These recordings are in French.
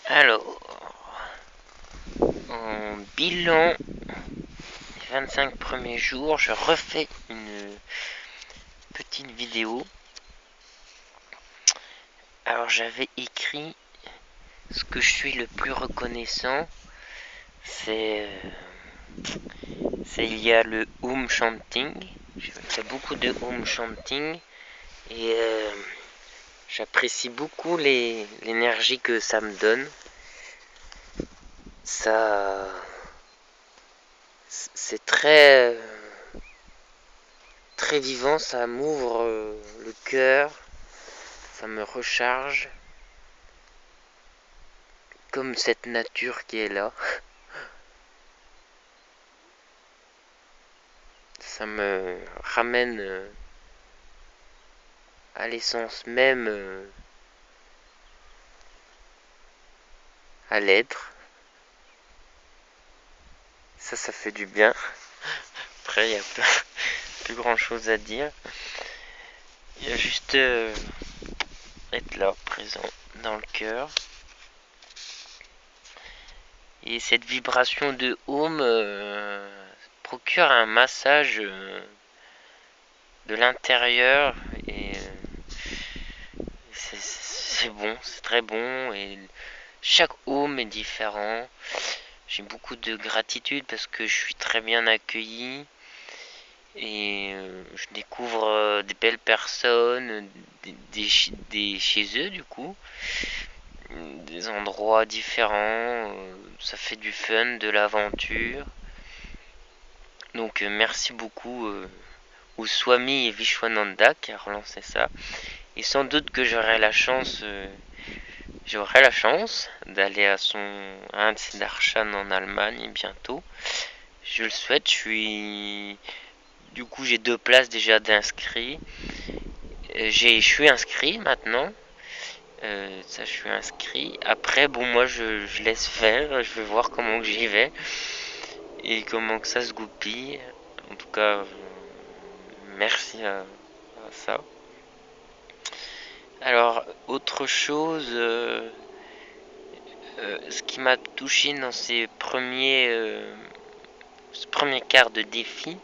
Alors, en bilan des 25 premiers jours, je refais une petite vidéo. Alors, j'avais écrit ce que je suis le plus reconnaissant, c'est il y a le home chanting. Je fais beaucoup de home chanting et j'apprécie beaucoup l'énergie que ça me donne. Ça, c'est très vivant, ça m'ouvre le cœur, ça me recharge, comme cette nature qui est là. Ça me ramène à l'essence même, à l'être. Ça fait du bien. Après, il n'y a plus grand chose à dire. Il y a juste être là, présent, dans le cœur. Et cette vibration de home procure un massage de l'intérieur. Et c'est bon, c'est très bon. Et chaque home est différent. J'ai beaucoup de gratitude parce que je suis très bien accueilli. Et je découvre des belles personnes, des chez eux du coup, des endroits différents, ça fait du fun, de l'aventure. Donc merci beaucoup au Swami et Vishwananda qui a relancé ça. Et sans doute que j'aurai la chance d'aller à un de ses darshan en Allemagne bientôt. Je le souhaite, j'ai 2 places déjà d'inscrits. Je suis inscrit maintenant. Ça, je suis inscrit. Après, bon, moi, je laisse faire. Je vais voir comment que j'y vais et comment que ça se goupille. En tout cas, merci à ça. Alors, autre chose, ce qui m'a touché dans ce premier quart de défi,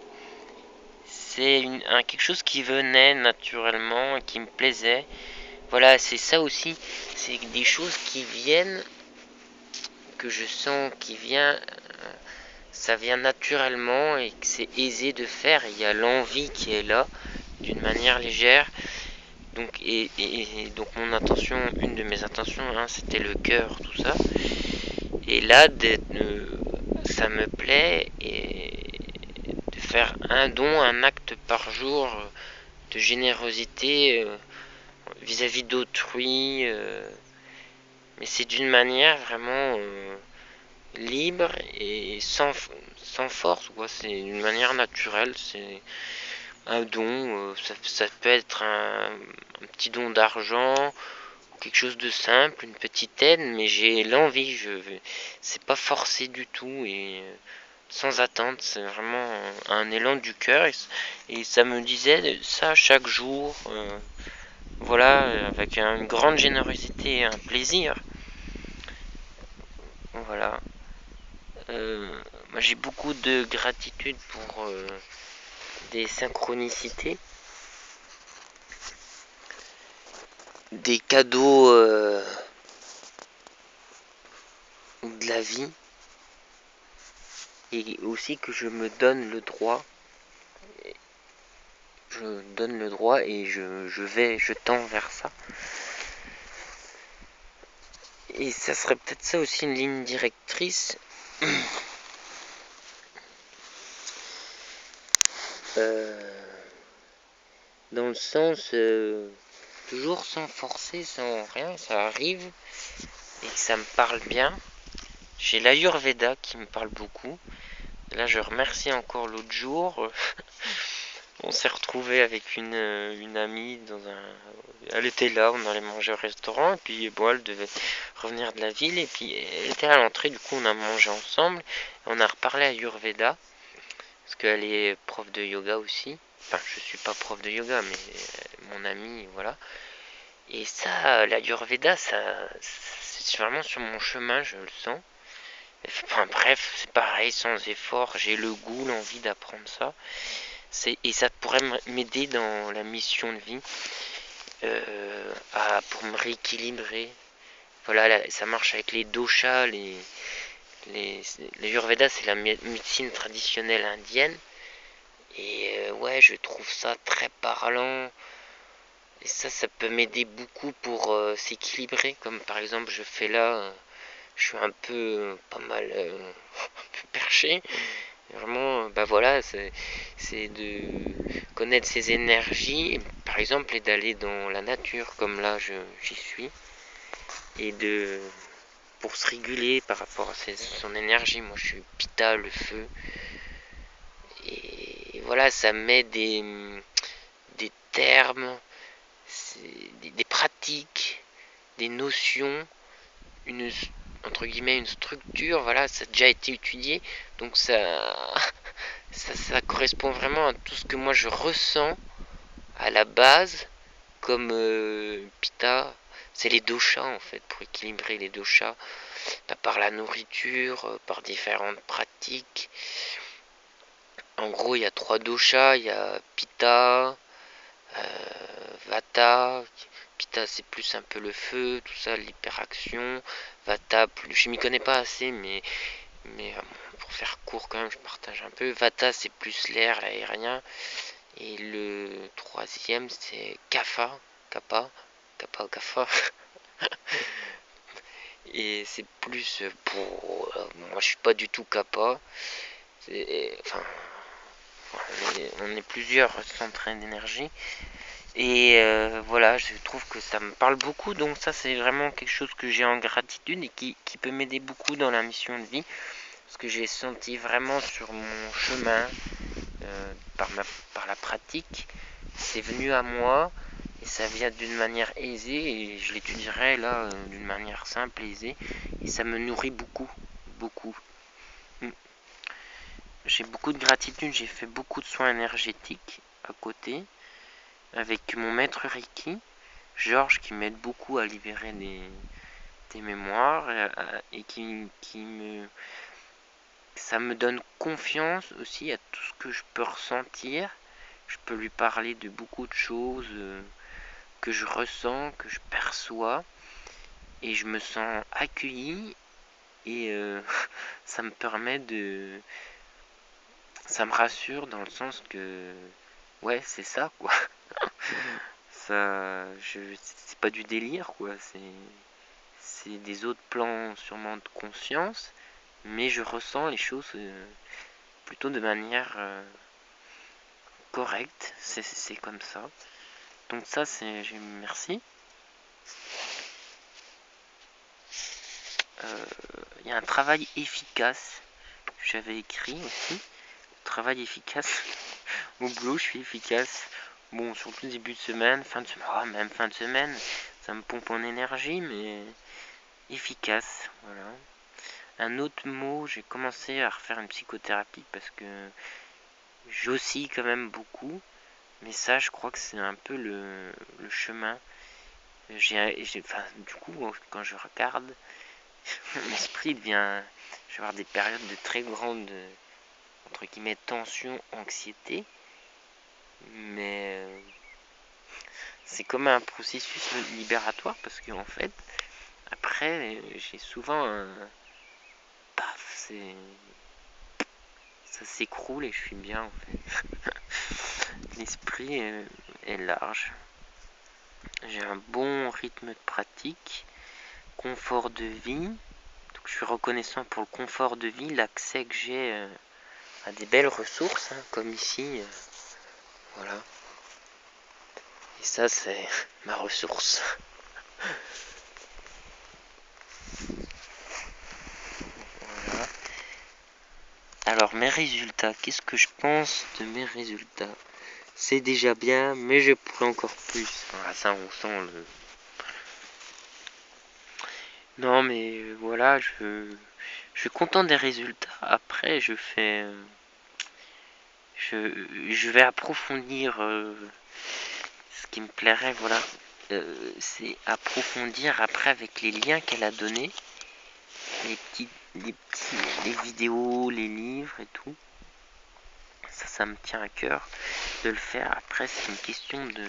c'est quelque chose qui venait naturellement et qui me plaisait. Voilà, c'est ça aussi. C'est des choses qui viennent, que je sens qui vient, ça vient naturellement et que c'est aisé de faire. Il y a l'envie qui est là, d'une manière légère. Donc, donc une de mes intentions, hein, c'était le cœur, tout ça. Et là, ça me plaît de faire un don, un acte par jour de générosité vis-à-vis d'autrui. Mais c'est d'une manière vraiment libre et sans force, quoi. C'est une manière naturelle, c'est un don, ça peut être un petit don d'argent, quelque chose de simple, une petite aide, mais j'ai l'envie, c'est pas forcé du tout et sans attente, c'est vraiment un élan du cœur et ça me disait ça chaque jour, voilà, avec une grande générosité et un plaisir, voilà. Moi j'ai beaucoup de gratitude pour des synchronicités, des cadeaux de la vie, et aussi que je me donne le droit, et je tends vers ça. Et ça serait peut-être ça aussi une ligne directrice. Dans le sens, toujours sans forcer, sans rien, ça arrive et que ça me parle bien. J'ai l'Ayurveda qui me parle beaucoup. Là, je remercie encore l'autre jour. On s'est retrouvé avec une amie elle était là, on allait manger au restaurant, et puis bon, elle devait revenir de la ville, et puis elle était à l'entrée, du coup on a mangé ensemble, on a reparlé Ayurveda, parce qu'elle est prof de yoga aussi. Enfin, je suis pas prof de yoga, mais mon amie, voilà. Et ça, l'Ayurveda, c'est vraiment sur mon chemin, je le sens. Enfin bref, c'est pareil, sans effort, j'ai le goût, l'envie d'apprendre ça. Et ça pourrait m'aider dans la mission de vie, pour me rééquilibrer. Voilà, ça marche avec les doshas, l'Ayurveda, c'est la médecine traditionnelle indienne. Et ouais, je trouve ça très parlant. Et ça peut m'aider beaucoup pour s'équilibrer. Comme par exemple, je fais là, je suis un peu pas mal un peu perché. Vraiment, bah voilà, c'est de connaître ses énergies, par exemple, et d'aller dans la nature, comme là j'y suis, et pour se réguler par rapport à son énergie. Moi, je suis Pitta, le feu, et voilà, ça met des termes, des pratiques, des notions, une entre guillemets une structure. Voilà, ça a déjà été étudié, donc ça correspond vraiment à tout ce que moi je ressens à la base, comme Pitta, c'est les doshas en fait, pour équilibrer les doshas, par la nourriture, par différentes pratiques. En gros, il y a trois doshas, il y a Pitta, Vata. Pitta, c'est plus un peu le feu, tout ça, l'hyperaction. Vata, je m'y connais pas assez, mais pour faire court quand même, je partage un peu. Vata, c'est plus l'air, l'aérien. Et le troisième, c'est Kapha. Kappa. Kappa, Kappa. Et c'est plus pour. Moi, je suis pas du tout Kappa. Enfin, on est plusieurs centrés d'énergie. Et voilà, je trouve que ça me parle beaucoup. Donc, ça, c'est vraiment quelque chose que j'ai en gratitude et qui peut m'aider beaucoup dans la mission de vie. Parce que j'ai senti vraiment sur mon chemin, euh, par, par la pratique, c'est venu à moi et ça vient d'une manière aisée et je l'étudierai là d'une manière simple et aisée et ça me nourrit beaucoup, beaucoup. J'ai beaucoup de gratitude, j'ai fait beaucoup de soins énergétiques à côté avec mon maître Reiki, Georges, qui m'aide beaucoup à libérer des mémoires et ça me donne confiance aussi à tout ce que je peux ressentir. Je peux lui parler de beaucoup de choses que je ressens, que je perçois, et je me sens accueilli, et ça me permet de... Ça me rassure dans le sens que... Ouais, c'est ça, quoi. C'est pas du délire, quoi. C'est des autres plans sûrement de conscience, mais je ressens les choses plutôt de manière correcte. C'est comme ça. Donc ça, merci. Il y a un travail efficace que j'avais écrit aussi. Travail efficace. Au boulot, je suis efficace. Bon, surtout début de semaine, fin de semaine, même fin de semaine, ça me pompe en énergie, mais efficace. Voilà. Un autre mot, j'ai commencé à refaire une psychothérapie parce que j'oscille quand même beaucoup. Mais ça, je crois que c'est un peu le chemin. Enfin, du coup, quand je regarde, l'esprit devient... Je vais avoir des périodes de très grande, entre guillemets, tension, anxiété. Mais c'est comme un processus libératoire parce qu'en fait, après, j'ai souvent un... Paf, ça s'écroule et je suis bien en fait. L'esprit est large. J'ai un bon rythme de pratique, confort de vie. Donc je suis reconnaissant pour le confort de vie, l'accès que j'ai à des belles ressources, hein, comme ici. Voilà. Et ça, c'est ma ressource. Voilà. Alors, mes résultats, qu'est-ce que je pense de mes résultats? C'est déjà bien, mais je pourrais encore plus. Ah, ça, on sent le... Non, mais voilà, je suis content des résultats. Après, je vais approfondir ce qui me plairait, voilà. c'est approfondir après avec les liens qu'elle a donnés, les vidéos, les livres et tout. Ça me tient à cœur de le faire. Après, c'est une question de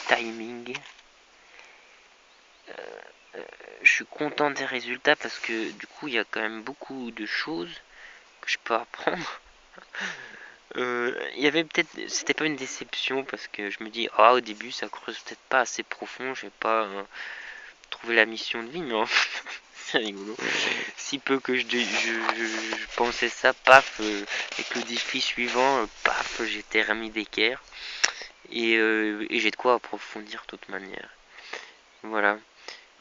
timing. Je suis content des résultats parce que du coup, il y a quand même beaucoup de choses que je peux apprendre. Il y avait peut-être, c'était pas une déception parce que je me dis, au début, ça creuse peut-être pas assez profond, je vais pas trouver la mission de vie, mais c'est rigolo. Si peu que je pensais ça, paf, avec le défi suivant, paf, j'étais remis d'équerre. Et j'ai de quoi approfondir de toute manière. Voilà.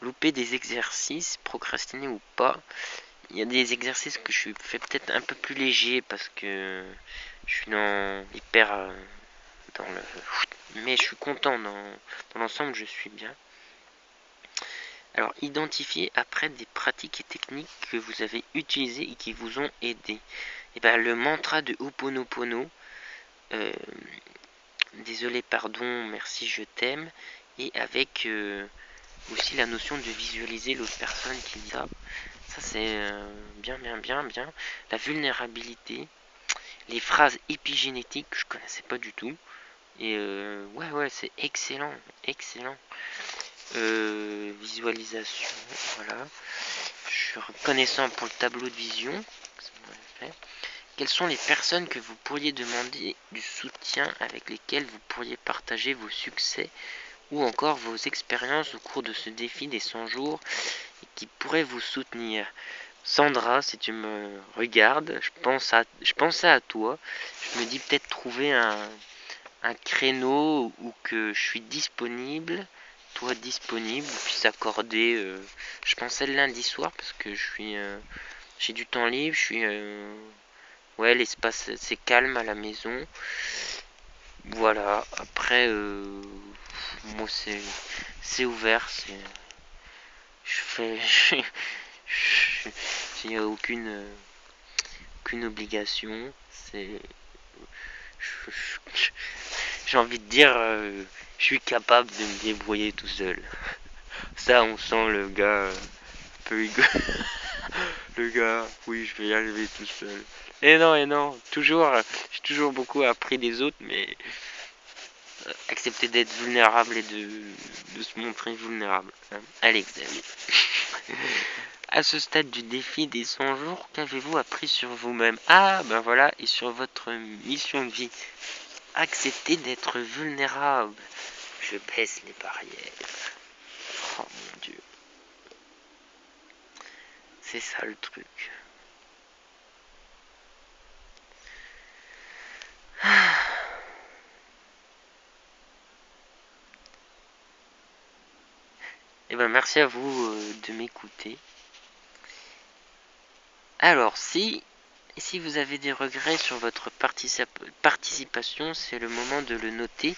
Louper des exercices, procrastiner ou pas. Il y a des exercices que je fais peut-être un peu plus léger parce que je suis hyper dans le... Mais je suis content dans l'ensemble, je suis bien. Alors, identifiez après des pratiques et techniques que vous avez utilisées et qui vous ont aidé. Et bien, le mantra de Ho'oponopono, désolé, pardon, merci, je t'aime, et avec aussi la notion de visualiser l'autre personne qui dit ça. Ça, c'est bien. La vulnérabilité, les phrases épigénétiques que je connaissais pas du tout. Et ouais, c'est excellent. Visualisation, voilà. Je suis reconnaissant pour le tableau de vision. Quelles sont les personnes que vous pourriez demander du soutien, avec lesquelles vous pourriez partager vos succès ou encore vos expériences au cours de ce défi des 100 jours et qui pourraient vous soutenir? Sandra, si tu me regardes, je pensais à toi. Je me dis peut-être trouver un créneau où que je suis disponible, toi disponible, puis s'accorder. Je pensais le lundi soir parce que j'ai du temps libre, ouais, l'espace c'est calme à la maison. Voilà. Après, moi c'est ouvert, je fais, j'ai aucune obligation. J'ai envie de dire, je suis capable de me débrouiller tout seul. Ça, on sent le gars un peu rigolo. Le gars, oui, je vais y arriver tout seul. Et non, j'ai toujours beaucoup appris des autres, mais accepter d'être vulnérable et de se montrer vulnérable. Allez, Xavier. À ce stade du défi des 100 jours, qu'avez-vous appris sur vous-même? Ah, ben voilà, et sur votre mission de vie. Accepter d'être vulnérable. Je baisse les barrières. Oh mon Dieu. C'est ça le truc. Et ben merci à vous de m'écouter. Alors si vous avez des regrets sur votre participation, c'est le moment de le noter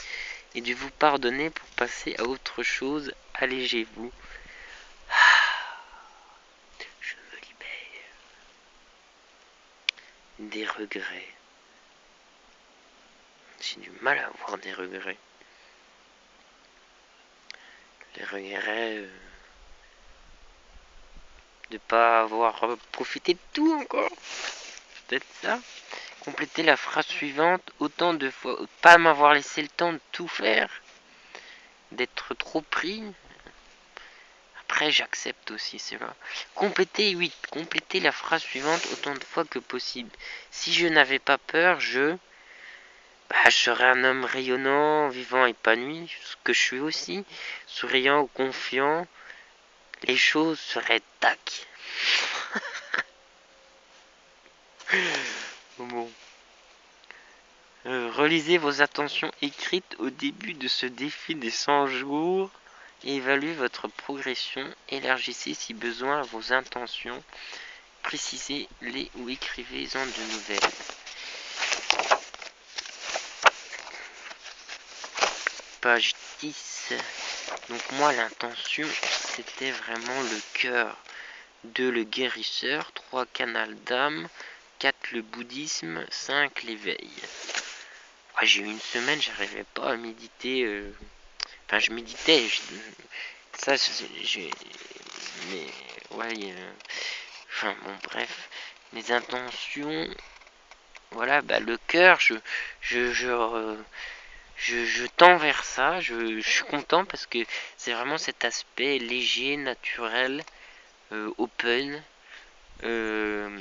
et de vous pardonner pour passer à autre chose. Allégez-vous. Je me libère des regrets. J'ai du mal à avoir des regrets. Les regrets de pas avoir profité de tout encore. Peut-être ça. Compléter la phrase suivante autant de fois. Pas m'avoir laissé le temps de tout faire. D'être trop pris. Après, j'accepte aussi cela. Compléter 8. Compléter la phrase suivante autant de fois que possible. Si je n'avais pas peur, je serais un homme rayonnant, vivant, épanoui, ce que je suis aussi, souriant ou confiant. Les choses seraient tac. Bon. Relisez vos intentions écrites au début de ce défi des 100 jours et évaluez votre progression. Élargissez si besoin vos intentions. Précisez-les ou écrivez-en de nouvelles. Page 10. Donc moi l'intention c'était vraiment le cœur. 2 le guérisseur, 3 canal d'âme, 4 le bouddhisme, 5 l'éveil. J'ai eu une semaine, j'arrivais pas à méditer. enfin je méditais, ça mais ouais, enfin bon bref, mes intentions, voilà, bah le cœur, je tends vers ça, je suis content parce que c'est vraiment cet aspect léger, naturel, open, euh,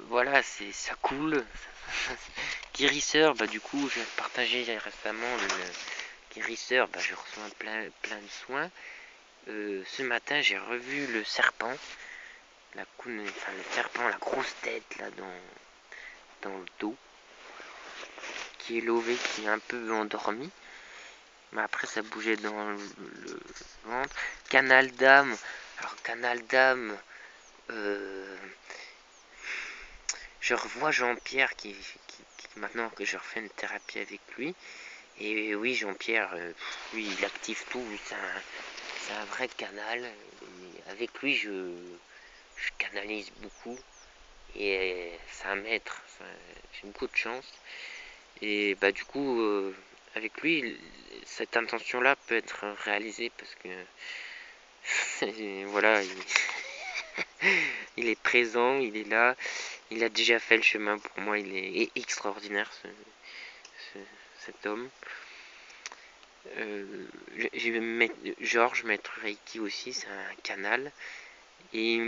voilà, ça coule. Guérisseur, bah du coup, je viens de partager récemment le guérisseur, bah je reçois plein de soins. Ce matin, j'ai revu le serpent, le serpent, la grosse tête là dans le dos, qui est lové, qui est un peu endormi. Mais après, ça bougeait dans le ventre. Canal d'âme. Alors, canal d'âme, je revois Jean-Pierre qui maintenant que je refais une thérapie avec lui. Et oui, Jean-Pierre, lui, il active tout. C'est un vrai canal. Et avec lui, je canalise beaucoup. Et c'est un maître. J'ai beaucoup de chance. Et bah, du coup, avec lui, cette intention-là peut être réalisée parce que voilà, il est présent, il est là, il a déjà fait le chemin pour moi, il est extraordinaire cet homme. Georges, maître Reiki aussi, c'est un canal. Et,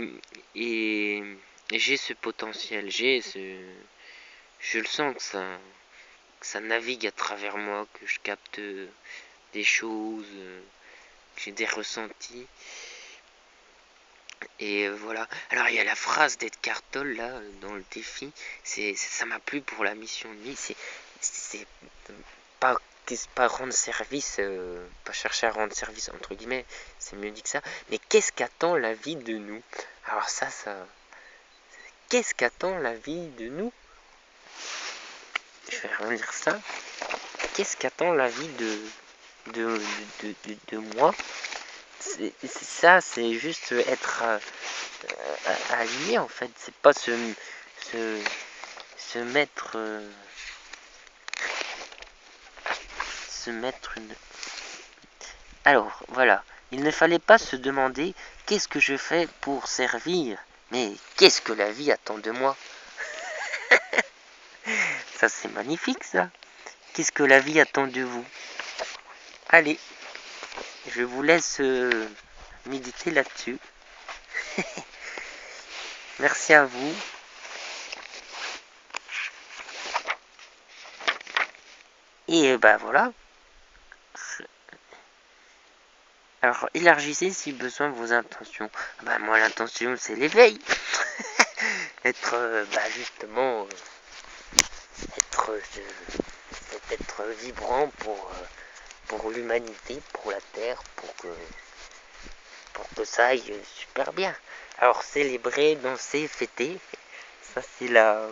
et j'ai ce potentiel, je le sens que ça navigue à travers moi, que je capte des choses, que j'ai des ressentis. Et voilà. Alors il y a la phrase d'Edgar Tolle là dans le défi. Ça m'a plu pour la mission de nuit. C'est pas pas rendre service, pas chercher à rendre service entre guillemets. C'est mieux dit que ça. Mais qu'est-ce qu'attend la vie de nous? Alors ça. Qu'est-ce qu'attend la vie de nous? Je vais relire ça. Qu'est-ce qu'attend la vie de moi? C'est ça, c'est juste être aligné en fait. C'est pas se mettre une. Alors voilà, il ne fallait pas se demander qu'est-ce que je fais pour servir, mais qu'est-ce que la vie attend de moi. Ça c'est magnifique ça. Qu'est-ce que la vie attend de vous? Allez, je vous laisse méditer là-dessus. Merci à vous. Et bah voilà. Alors élargissez si besoin vos intentions. Bah moi l'intention c'est l'éveil. Être justement être vibrant pour l'humanité, pour la terre, pour que ça aille super bien. Alors célébrer, danser, fêter, ça c'est la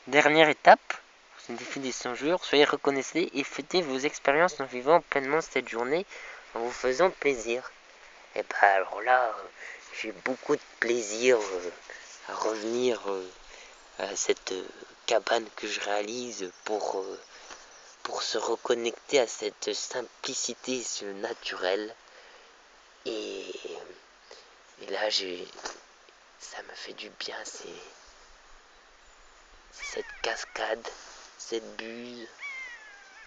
dernière étape. C'est un défi des 100 jours. Soyez reconnaissés et fêtez vos expériences en vivant pleinement cette journée, en vous faisant plaisir. Et bah alors là, j'ai beaucoup de plaisir à revenir à cette cabane que je réalise pour se reconnecter à cette simplicité, ce naturel. Et là, ça me fait du bien, cette cascade, cette buse,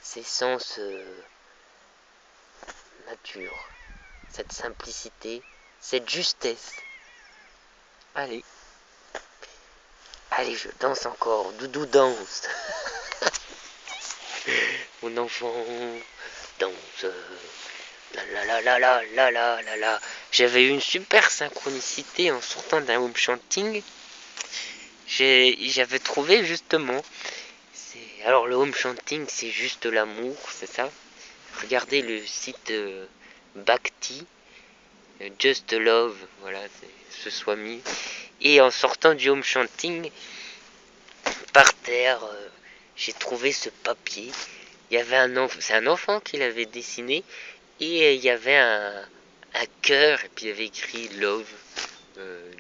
ces sens nature, cette simplicité, cette justesse. Allez, je danse encore, Doudou danse. Mon enfant danse. La la la la la la la la. J'avais eu une super synchronicité en sortant d'un home chanting. J'avais trouvé justement. Alors le home chanting c'est juste l'amour, c'est ça. Regardez le site Bhakti, Just Love, voilà, ce soit mis. Et en sortant du home chanting, par terre, j'ai trouvé ce papier. Il y avait c'est un enfant qui l'avait dessiné, et il y avait un cœur, et puis il y avait écrit Love,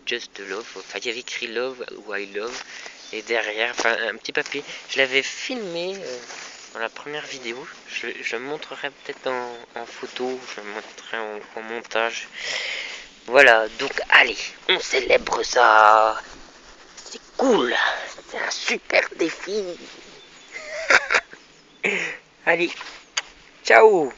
Just Love, enfin il y avait écrit Love ou I Love, et derrière, enfin un petit papier. Je l'avais filmé dans la première vidéo. Je montrerai peut-être en photo, je montrerai en montage. Voilà, donc allez, on célèbre ça. C'est cool, c'est un super défi. Allez, ciao.